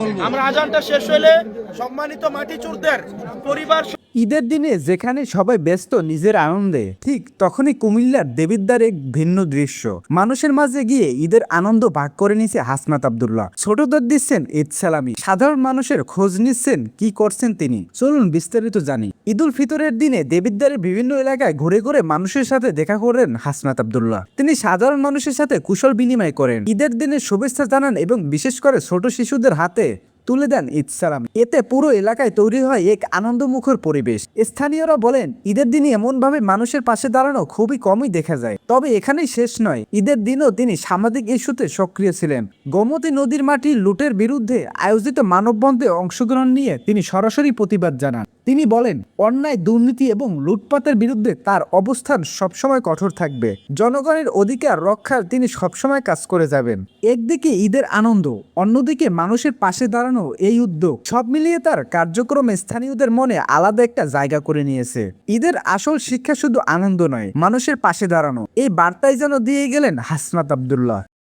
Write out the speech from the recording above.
আমরা আজানটা শেষ হইলে সম্মানিত মাটি চোরদের পরিবার ঈদের দিনে যেখানে সবাই ব্যস্ত নিজের আনন্দে, ঠিক তখনই কুমিল্লার দেবিদ্বার এক ভিন্ন দৃশ্য। মানুষের মাঝে গিয়ে ঈদের আনন্দ ভাগ করে নিছে হাসনাত আব্দুল্লাহ। ছোটদের দিচ্ছেন ঈদ সালামি, সাধারণ মানুষের খোঁজ নিচ্ছেন কি করছেন তিনি। চলুন বিস্তারিত জানি। ঈদুল ফিতরের দিনে দেবিদ্বারের বিভিন্ন এলাকায় ঘুরে ঘুরে মানুষের সাথে দেখা করেন হাসনাত আব্দুল্লাহ। তিনি সাধারণ মানুষের সাথে কুশল বিনিময় করেন, ঈদের দিনে শুভেচ্ছা জানান এবং বিশেষ করে ছোট শিশুদের হাতে তুলে দেন ঈদ সালাম। এতে পুরো এলাকায় তৈরি হয় এক আনন্দমুখর পরিবেশ। স্থানীয়রা বলেন, ঈদের দিনে এমনভাবে মানুষের পাশে দাঁড়ানো খুবই কমই দেখা যায়। তবে এখানেই শেষ নয়, ঈদের দিনও তিনি সামাজিক ইস্যুতে সক্রিয় ছিলেন। গোমতী নদীর মাটি লুটের বিরুদ্ধে আয়োজিত মানববন্ধনে অংশগ্রহণ নিয়ে তিনি সরাসরি প্রতিবাদ জানান। তিনি বলেন, অন্যায়, দুর্নীতি এবং লুটপাতের বিরুদ্ধে তার অবস্থান সবসময় কঠোর থাকবে। জনগণের অধিকার রক্ষার তিনি সবসময় কাজ করে যাবেন। একদিকে ঈদের আনন্দ, অন্যদিকে মানুষের পাশে দাঁড়ানো এই উদ্যোগ, সব মিলিয়ে তার কার্যক্রম স্থানীয়দের মনে আলাদা একটা জায়গা করে নিয়েছে। ঈদের আসল শিক্ষা শুধু আনন্দ নয়, মানুষের পাশে দাঁড়ানো। এই বার্তাই যেন দিয়ে গেলেন হাসনাত আব্দুল্লাহ।